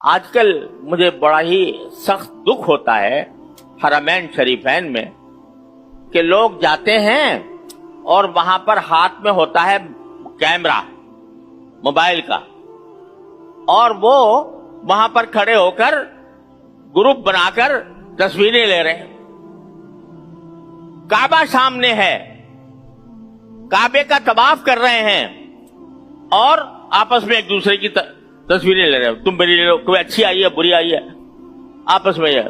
آج کل مجھے بڑا ہی سخت دکھ ہوتا ہے حرمین شریفین میں کہ لوگ جاتے ہیں اور وہاں پر ہاتھ میں ہوتا ہے کیمرہ موبائل کا، اور وہ وہاں پر کھڑے ہو کر گروپ بنا کر تصویریں لے رہے ہیں۔ کعبہ سامنے ہے، کعبے کا طواف کر رہے ہیں اور آپس میں ایک دوسرے کی تصویریں لے رہے ہیں۔ تم میری لے لو، کوئی اچھی آئی ہے بری آئی ہے، آپس میں یہ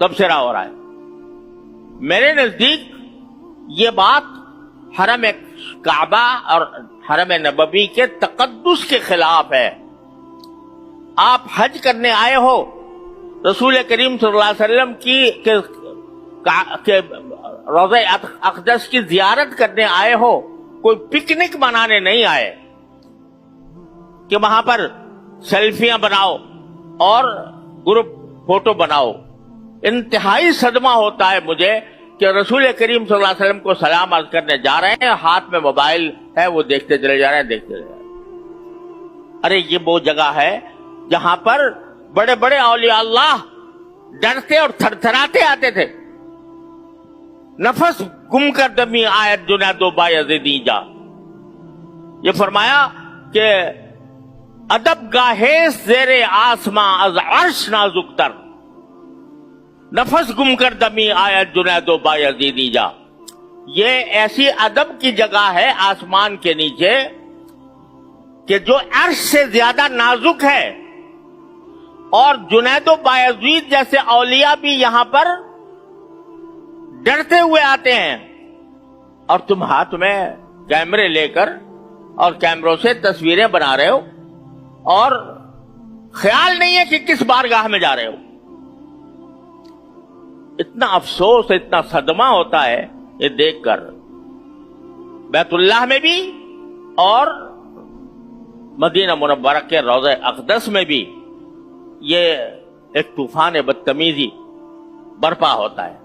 تبصرہ ہو رہا ہے۔ میرے نزدیک یہ بات حرم کعبہ اور حرم نبوی کے تقدس کے خلاف ہے۔ آپ حج کرنے آئے ہو، رسول کریم صلی اللہ علیہ وسلم کی روضہ اقدس کی زیارت کرنے آئے ہو، کوئی پکنک منانے نہیں آئے کہ وہاں پر سیلفیاں بناؤ اور گروپ فوٹو بناؤ۔ انتہائی صدمہ ہوتا ہے مجھے کہ رسول کریم صلی اللہ علیہ وسلم کو سلام عرض کرنے جا رہے ہیں، ہاتھ میں موبائل ہے، وہ دیکھتے چلے جا رہے ہیں، دیکھتے چلے جا رہے ہیں۔ ارے یہ وہ جگہ ہے جہاں پر بڑے بڑے اولیاء اللہ ڈرتے اور تھر تھراتے آتے تھے۔ نفس گم کر دمی آیت جنید و بایزیدی جا، یہ فرمایا کہ ادب گاہے زیر آسماں از عرش نازک تر، نفس گم کر دمی آیت جنید و بایزیدی جا۔ یہ ایسی ادب کی جگہ ہے آسمان کے نیچے کہ جو عرش سے زیادہ نازک ہے، اور جنید و بایزید جیسے اولیاء بھی یہاں پر ڈرتے ہوئے آتے ہیں، اور تم ہاتھ میں کیمرے لے کر اور کیمروں سے تصویریں بنا رہے ہو اور خیال نہیں ہے کہ کس بارگاہ میں جا رہے ہو۔ اتنا افسوس، اتنا صدمہ ہوتا ہے یہ دیکھ کر۔ بیت اللہ میں بھی اور مدینہ منورہ کے روضہ اقدس میں بھی یہ ایک طوفان بدتمیزی برپا ہوتا ہے۔